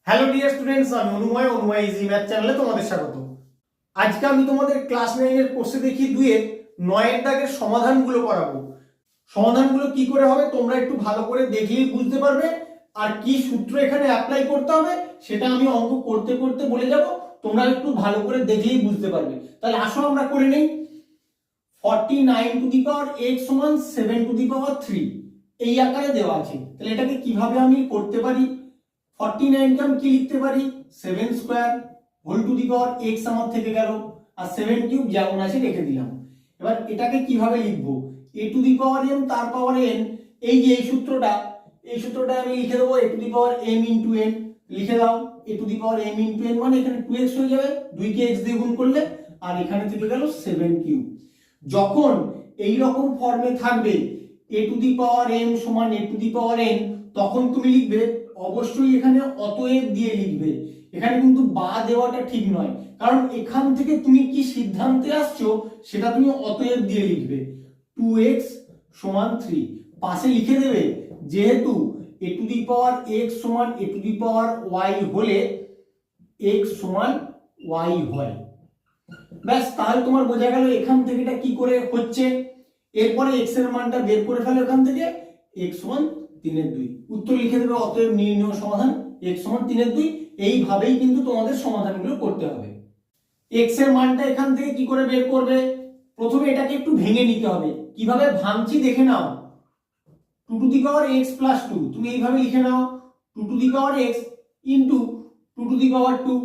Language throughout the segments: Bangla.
হ্যালো ডিয়ার স্টুডেন্টস, আমি অনুময় ইজি ম্যাথ চ্যানেলে তোমাদের স্বাগত। আজকে আমি তোমাদের ক্লাস 9 এর কোর্সে দেখি 2 এর 9 এর দাগের সমাধানগুলো করাবো। সমাধানগুলো কি করে হবে তোমরা একটু ভালো করে দেখলেই বুঝতে পারবে, আর কি সূত্র এখানে অ্যাপ্লাই করতে হবে সেটা আমি অঙ্ক করতে করতে বলে যাব, তোমরা একটু ভালো করে দেখলেই বুঝতে পারবে। তাহলে আসো আমরা করে নেই। 49 টু দি পাওয়ার x সমান 7 টু দি পাওয়ার 3 এই আকারে দেওয়া আছে। তাহলে এটাকে কিভাবে আমি করতে পারি? 49 কে আমি কি লিখতে পারি? 7 square whole to the power x আমার থেকে গেল, আর 7 কিউব যেমন আছে রেখে দিলাম। এবার এটাকে কিভাবে লিখবো? a to the power m তার পাওয়ার n, এই যে এই সূত্রটা আমি লিখে দেবো a to the power m into n। লিখে দাও a to the power m into n মানে এখানে 2x হয়ে যাবে, 2 কে x দিয়ে গুণ করলে, আর এখানে থেকে গেল 7 কিউব। যখন এই রকম ফর্মে থাকবে a to the power m সমান a to the power n, তখন তুমি লিখবে অবশ্যই এখানে অতএব দিয়ে লিখবে। এখানে কিন্তু বা দেওয়াটা ঠিক নয়, কারণ এখান থেকে তুমি কি সিদ্ধান্তে আসছো সেটা তুমি অতএব দিয়ে লিখবে। 2x সমান 3 পাশে লিখে দেবে, যেহেতু a to the power x সমান a to the power y হলে x সমান y হয়। ব্যাস, তাহলে তোমার বোঝা গেল এখান থেকে এটা কি করে হচ্ছে। এরপরে x এর মানটা বের করে ফেলো এখান থেকে, x সমান 3/2। উত্তর লিখে দেবে অতএব নির্ণয় সমাধান x সমান 3/2। এইভাবেই কিন্তু তোমাদের সমাধানগুলো করতে হবে। x এর মানটা এখান থেকে কি করে বের করবে? প্রথমে এটাকে একটু ভেঙে নিতে হবে। কিভাবে ভাঙছি দেখে নাও। 2 to the power x plus 2 তুমি এইভাবে লিখে নাও, 2 to the power x into 2 to the power 2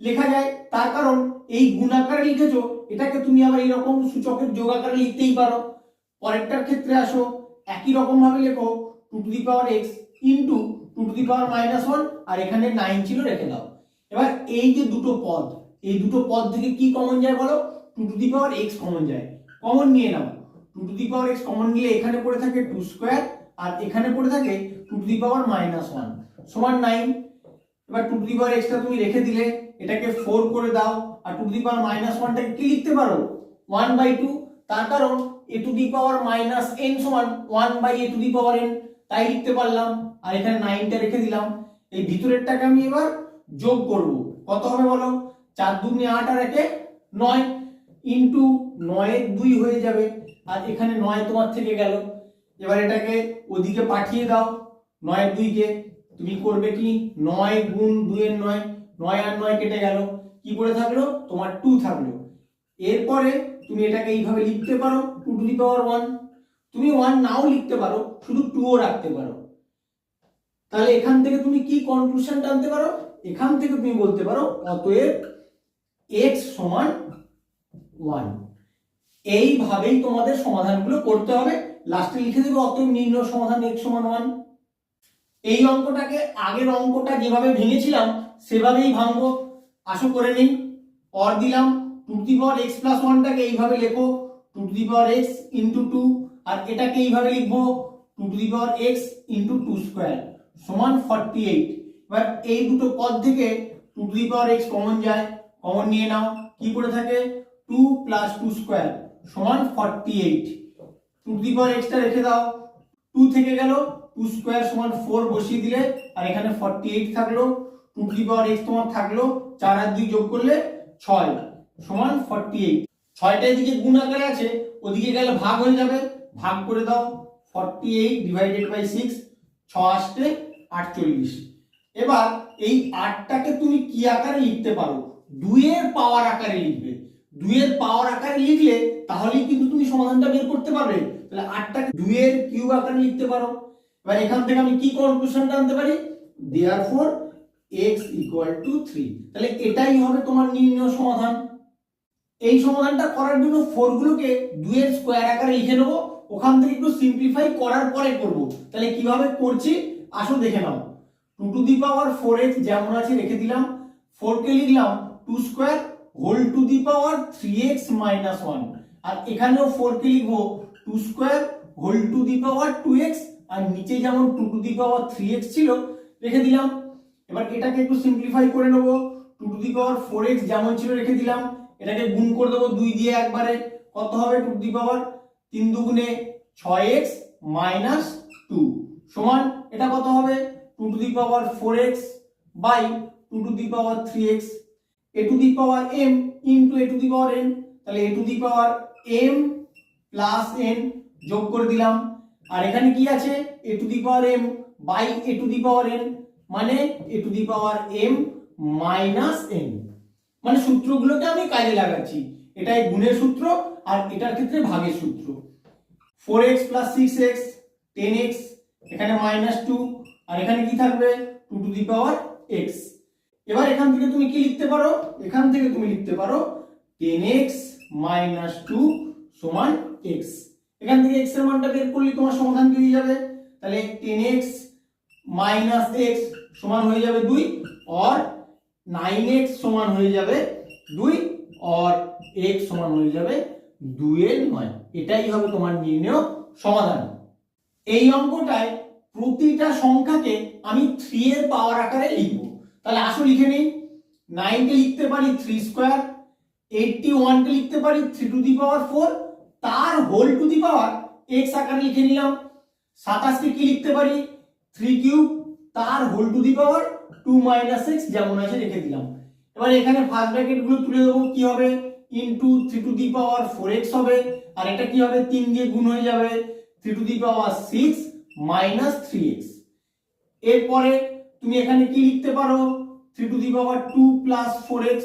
লেখা যায়। তার কারণ এই গুণ আকারে লিখেছো, এটাকে তুমি আবার এইরকম সূচকের যোগ আকারে লিখতেই পারো। পরেরটার ক্ষেত্রে আসো, একই রকম ভাবে লেখো 2 to the power x into 2 to the power -1, আর এখানে 9 ছিল রেখে দাও। এবার এই যে দুটো পদ, এই দুটো পদ থেকে কি কমন যায় বলো? 2 to the power x common যায়। কমন নিয়ে নাও, 2 to the power x common নিলে এখানে পড়ে থাকে 2 স্কয়ার, আর এখানে পড়ে থাকে 2 টু দি পাওয়ার -1 সমান 9। এবার 2 টু দি পাওয়ার x টা তুমি রেখে দিলে, এটাকে 4 করে দাও, আর 2 টু দি পাওয়ার -1 টাকে কি লিখতে পারো? 1/2। তার কারণ a to the power n সমান 1/a two the power n, তাই লিখতে পারলাম। আর এখানে 9 টা রেখে দিলাম। এই ভিতরেরটাকে আমি এবার যোগ করব। কত হবে বলো? 4 দুগুণে 8 আর 1 9 ইনটু 9 এর 2 হয়ে যাবে, আর এখানে 9 তোমার থেকে গেল। এবার এটাকে ওদিকে পাঠিয়ে দাও, 9 এর 2 কে তুমি করবে কি? 9 গুণ 2 এর 9, 9 আর 9 কেটে গেল, কি পড়ে থাকলো? তোমার 2 থাকলো। এরপরে তুমি এটাকে এইভাবে লিখতে পারো 2 টু দি পাওয়ার 1। তুমি 1 নাও লিখতে পারো, শুধু 2 ও রাখতে পারো। তাহলে এখান থেকে তুমি কি কনক্লুশন টানতে পারো? এখান থেকে তুমি বলতে পারো অতএব x সমান 1। এইভাবেই তোমাদের সমাধানগুলো করতে হবে। লাস্টে লিখে দেবে অতএব নির্ণয় সমাধান x সমান 1। এই অঙ্কটাকে আগের অঙ্কটা যেভাবে ভেঙেছিলাম সেভাবেই ভাঙবো। আসো করে নিই। অর দিলাম 2 to the power x plus 1 টাকে এইভাবে লেখো 2 to the power x into 2, আর এটাকে এইভাবে লিখবো 2 to the power x into 2 square সমান 48। এবার এই দুটো পদ থেকে 2 to the power x common যায়, কমন নিয়ে নাও, কি পড়ে থাকে? 2 প্লাস 2 স্কয়ার সমান 48। 2 টু দি পাওয়ার x টা রেখে দাও, 2 থেকে গেল, 2 স্কয়ার সমান 4 বসিয়ে দিলে, আর এখানে 48 থাকলো। 2 টু দি পাওয়ার x তোমার থাকলো, 4 আর 2 যোগ করলে 6 সমান 48। 6টা এদিকে গুণ আকারে আছে, ওদিকে গেলে ভাগ হয়ে যাবে, ভাগ করে দাও। 48 ডিভাইডেড বাই 6, 6 আসতে 48। এবার এই 8টাকে তুমি কি আকারে লিখতে পারো? 2 এর পাওয়ার আকারে লিখবে। 2 এর পাওয়ার আকারে লিখলে তাহলেই কিন্তু তুমি সমাধানটা বের করতে পারবে। তাহলে 8টাকে 2 এর কিউব আকারে লিখতে পারো। এবার এখান থেকে আমি কি কনক্লুশন টানতে পারি? Therefore x equal to 3। তাহলে এটাই হবে তোমার নির্ণয় সমাধান। এই সমাধানটা করার জন্য 4 গুলোকে 2 এর স্কয়ার আকারে লিখে নেব, ওখান থেকে একটু সিম্পলিফাই করার পরে করব। তাহলে কিভাবে করছি আসো দেখে নাও। 2 টু দি পাওয়ার 4x যেমন আছে রেখে দিলাম, 4 কে লিখলাম 2 square whole to the power 3x minus 1, আর এখানেও 4 কে লিখবো 2 square whole to the power 2x, আর নিচে যেমন 2 টু দি পাওয়ার 3x ছিল রেখে দিলাম। এবার এটাকে একটু সিম্পলিফাই করে নেব। 2 টু দি পাওয়ার 4x যেমন ছিল রেখে দিলাম, এটাকে গুণ করে দেবো 2 দিয়ে একবারে। কত হবে? 2 টু দি পাওয়ার 3 দুগুণে 6x মাইনাস 2 সমান, এটা কত হবে? 2 to the power 4x by 2 to the power 3x a to the power m into a to the power n, তাহলে a to the power m plus n যোগ করে দিলাম। আর এখানে কি আছে a to the power m by a to the power n, মানে a to the power m minus n। মানে সূত্রগুলোকে আমি কাজে লাগাচ্ছি, এটাই গুণের সূত্র আর এটার ক্ষেত্রে ভাগের সূত্র। 4x প্লাস 6x 10x, এখানে মাইনাস 2, আর এখানে কি থাকবে 2 টু দি পাওয়ার x। এবার এখান থেকে তুমি কি লিখতে পারো, এখান থেকে তুমি লিখতে পারো 10x মাইনাস 2 সমান x। এখান থেকে x এর মানটা বের করলে তোমার সমাধান বেরিয়ে যাবে। তাহলে 10x মাইনাস x সমান হয়ে যাবে 2, और 9x সমান হয়ে যাবে 2, और x সমান হয়ে যাবে 2 এর 9। এটাই হবে তোমার নির্ণয় সমাধান। এই অঙ্কটায় প্রতিটা সংখ্যাকে আমি 3 এর পাওয়ার আকারে লিখব। তাহলে আসো লিখে নেই। 9 কে লিখতে পারি 3 স্কয়ার, 81 কে লিখতে পারি 3 টু দি পাওয়ার 4 তার whole to the power x আকারে লিখে নিলাম। 27 কে কি লিখতে পারি 3 কিউব তার whole to the power 2 minus x যেমন আছে রেখে দিলাম। এবার এখানে ফার্স্ট ব্র্যাকেট গুলো তুলে দেবো, কি হবে into 3 to the power 4x হবে, আর এটা কি হবে 3 দিয়ে গুণ হয়ে যাবে 3 to the power 6 minus 3x। এরপরে তুমি এখানে কি লিখতে পারো 3 to the power 2 plus 4x,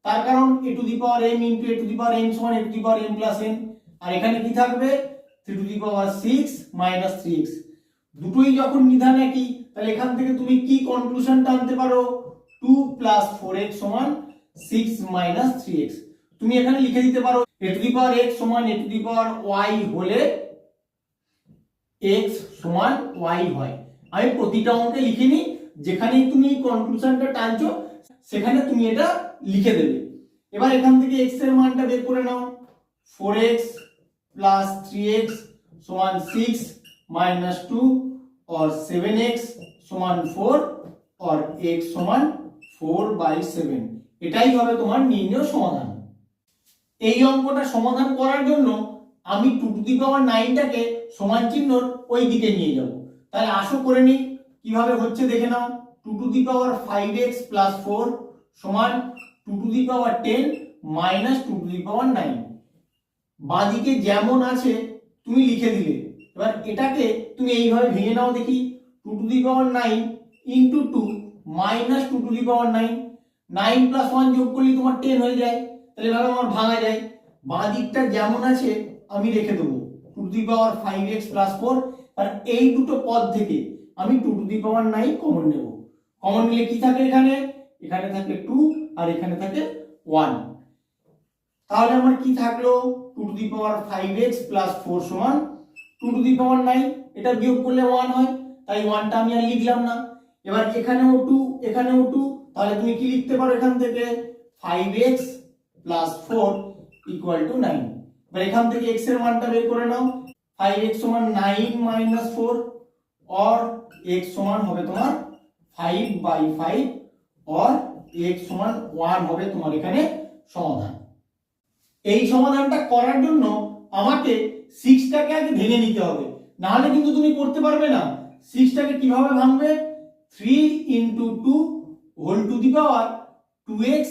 তার কারণ a to the power m into a to the power m সমান a to the power m plus n, আর এখানে কি থাকবে 3 to the power 6 minus 3x। দুটোই যখন নিধান একই, তাহলে এখান থেকে তুমি কি কনক্লুশন টানতে পারো 2 প্লাস 4x সমান 6 মাইনাস 3x। তুমি এখানে লিখে দিতে পারো a to the power x সমান a to the power y হলে x সমান y হয়। আমি প্রতিটা অঙ্কে লিখে নিই, যেখানেই তুমি কনক্লুশনটা টানছো সেখানে তুমি এটা লিখে দেবে। এবার এখান থেকে x এর মানটা বের করে নাও। 4x প্লাস 3x সমান 6 মাইনাস 2, और 7x সমান 4, और x সমান 4/7। এটাই হবে তোমার নির্ণয় সমাধান। এই অঙ্কটা সমাধান করার জন্য আমি 2 টু দি পাওয়ার 9 টাকে সমান চিহ্নর ওই দিকে নিয়ে যাব। তাহলে আসো করে নিই কিভাবে হচ্ছে দেখে নাও। 2 to the power 5x plus 4 সমান 2 to the power 10 minus 2 to the power 9। বাঁদিকে যেমন আছে তুমি লিখে দিলে। এবার এটাকে তুমি এইভাবে ভেঙে নাও দেখি। 2 to the power 9 into 2 minus 2 to the power 9, 9 plus 1 যোগ করলে তোমার 10 হয়ে যায়। তাহলে এভাবে আমার ভাঙা যায়। বাঁ দিকটা যেমন আছে আমি রেখে দেবো 2 to the power 5x plus 4, আর এই দুটো পদ থেকে আমি 2 টু দি পাওয়ার 9 কমন নেব। কমন নিলে কি থাকে এখানে, এখানে থাকে 2 আর এখানে থাকে 1। তাহলে আমার কি থাকলো 2 to the power 5x plus 4 সমান 2 টু দি পাওয়ার 9। এটা বিয়োগ করলে 1 হয়, তাই 1টা আমি আর লিখলাম না। এবার এখানেও 2 এখানেও 2, তাহলে তুমি কি লিখতে পারো এখান থেকে 5x প্লাস 4 ইকুয়াল টু 9। এবার এখান থেকে x এর মানটা বের করে নাও। 5x সমান 9 মাইনাস 4, और x সমান হবে তোমার 5/5, और x সমান 1 হবে তোমার এখানে সমাধান। এই সমাধানটা করার জন্য আমাকে 6টাকে আগে ভেঙে নিতে হবে, না হলে কিন্তু তুমি করতে পারবে না। 6টাকে কিভাবে ভাঙবে 3 into 2 whole to the power 2x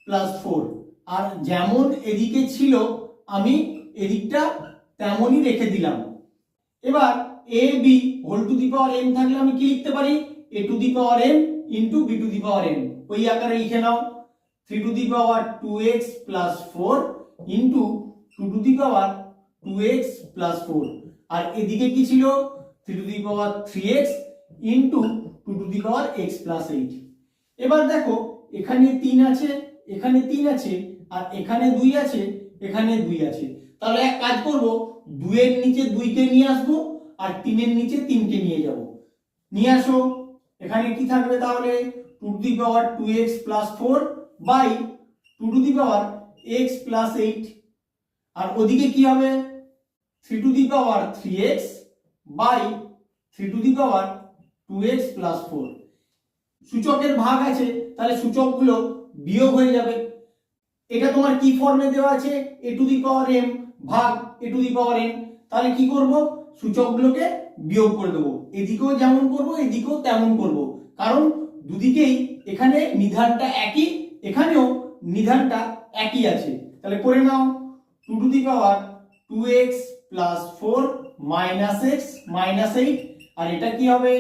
plus 4, আর যেমন এদিকে ছিল আমি এদিকটা তেমনই রেখে দিলাম। এবার a b whole to the power m থাকলে আমি কি লিখতে পারি a to the power m into b to the power m, ওই আকারে লিখে নাও। 3 to the power 2x plus 4 into 2 to the power 2x plus 4, আর এদিকে কি ছিল 3 to the power 3x into 2 to the power x plus 8। এবার দেখো এখানে 3 আছে, এখানে 3 আছে, আর এখানে 2 আছে, এখানে 2 আছে। তাহলে এক কাজ করব, 2 এর নিচে 2 কে নিয়ে আসবো আর 3 এর নিচে 3 কে নিয়ে যাব। নিয়ে আসো, এখানে কি থাকবে তাহলে 2 to the power 2x plus 4 by 2 to the power x plus 8, আর ওদিকে কি হবে 3 to the power 3x by 3 to the power 2x plus 4। সূচকের ভাগ আছে, তাহলে সূচকগুলো বিয়োগ হয়ে যাবে। এটা তোমার কি ফর্মে দেওয়া আছে a to the power m ভাগ a to the power n। তাহলে কি করব সূচকগুলোকে বিয়োগ করে দেবো। এদিকেও যেমন করব এদিকেও তেমন করব, কারণ দুদিকেই এখানে নিধানটা একই, এখানেও নিধানটা একই আছে। তাহলে করে নাও 2 to the power 2x plus 4 minus x minus 8, আর এটা কি হবে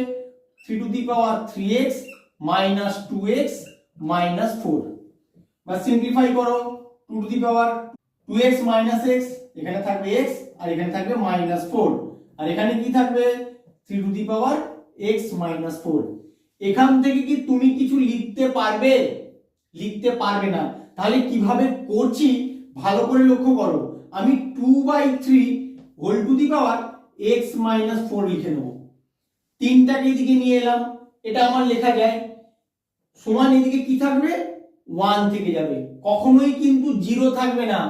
3 to the power 3x minus 2x minus 4। বা সিম্পলিফাই করো 2 to the power 2x minus x, এখানে থাকবে x আর এখানে থাকবে মাইনাস 4, আর এখানে কি থাকবে 3 to the power x minus 4। এখান থেকে কি তুমি কিছু লিখতে পারবে? লিখতে পারবে না। তাহলে কিভাবে করছি ভালো করে লক্ষ্য করো। আমি 2/3 whole to the power x minus 4 লিখে নেব, তিনটাকে এদিকে নিয়ে এলাম, এটা আমার লেখা যায় সমান এদিকে কি থাকবে 1 থেকে যাবে, কখনোই কিন্তু 0 থাকবে না।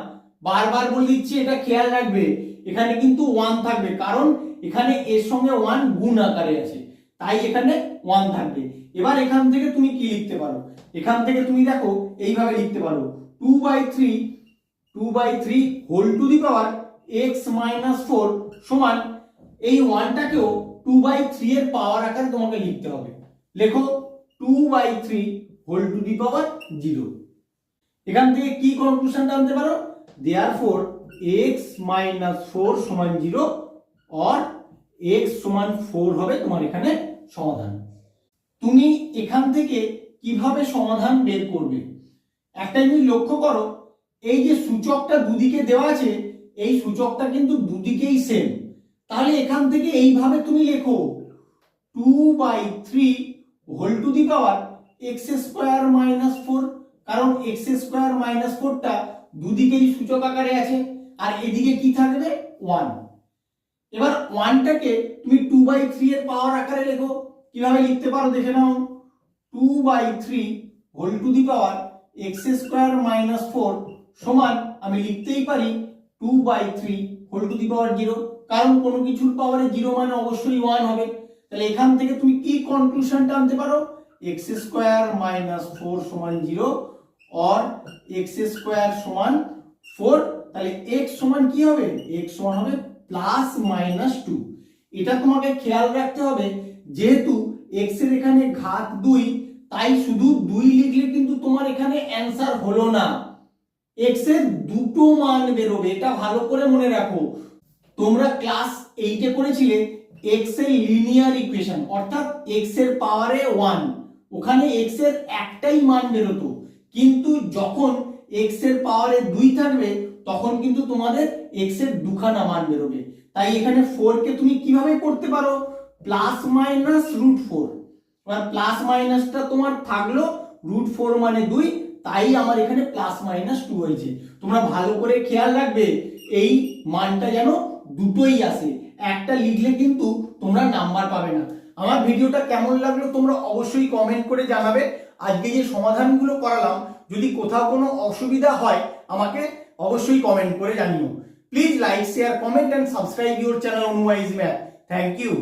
বারবার বলে দিচ্ছি, এটা খেয়াল রাখবে, এখানে কিন্তু 1 থাকবে, কারণ এখানে এর সঙ্গে 1 গুণ আকারে আছে, তাই এখানে 1 থাকবে। এবার এখান থেকে তুমি কি লিখতে পারো? এখান থেকে তুমি দেখো এইভাবে লিখতে পারো 2/3 whole to the power x minus 4 সমান এই 1টাকেও 2/3 এর পাওয়ার আকারে তোমাকে লিখতে হবে। লেখো 2/3 হোল টু দি পাওয়ার 0। এখান থেকে কি কনক্লুশন আনতে পারো? দেয়ারফর x মাইনাস 4 সমান 0 অর x সমান 4 হবে তোমার এখানে সমাধান। তুমি এখান থেকে কিভাবে সমাধান বের করবে? একটা জিনিস লক্ষ্য করো, এই যে সূচকটা দুদিকে দেওয়া আছে, এই সূচকটা কিন্তু দুদিকেই সেম। তাহলে এখান থেকে এইভাবে তুমি লেখো 2/3 whole to the power x square minus 4, কারণ x স্কয়ার মাইনাস 4টা দুদিকেই সূচক আকারে আছে, আর এদিকে কি থাকবে 1। এবার 1টাকে তুমি 2/3 এর পাওয়ার আকারে লেখো। কিভাবে লিখতে পারো দেখে নাও, 2/3 whole to the power x square minus 4 সমান আমি লিখতেই পারি 2/3 হোল টু দি পাওয়ার 0, কারণ কোনো কিছুর পাওয়ারে 0 মানে অবশ্যই 1 হবে। তাহলে এখান থেকে তুমি কি কনক্লুশনটা আনতে পারো? x স্কয়ার মাইনাস 4 সমান 0 অর x স্কয়ার সমান 4। তাহলে x সমান কি হবে? x সমান হবে প্লাস মাইনাস 2। এটা তোমাকে খেয়াল রাখতে হবে, যেহেতু x এর এখানে ঘাত 2, তাই শুধু 2 লিখলে কিন্তু তোমার এখানে অ্যান্সার হলো না, x এর দুটো মান বেরোবে। এটা ভালো করে মনে রাখো। তোমরা ক্লাস 8 এ করেছিলে x এর লিনিয়ার ইকুয়েশন, অর্থাৎ x এর পাওয়ারে 1, ওখানে x এর একটাই মান বেরোতো, কিন্তু যখন x এর পাওয়ারে 2 থাকবে তখন কিন্তু তোমাদের x এর দুখানা মান বেরোবে। তাই এখানে 4 কে তুমি কিভাবে করতে পারো? Plus minus √4। এবার প্লাস মাইনাসটা তোমার থাকলো √4 মানে 2, তাই আমার এখানে প্লাস মাইনাস 2 হয়েছে। তোমরা ভালো করে খেয়াল রাখবে, এই মানটা যেন দুটোই আসে, একটা লিখলে কিন্তু তোমরা নাম্বার পাবে না। আমার ভিডিওটা কেমন লাগলো তোমরা অবশ্যই কমেন্ট করে জানাবে। আজকে যে সমাধানগুলো করালাম, যদি কোথাও কোনো অসুবিধা হয় আমাকে অবশ্যই কমেন্ট করে জানিও। Please like, share, comment and subscribe your channel Anu wise math. Thank you.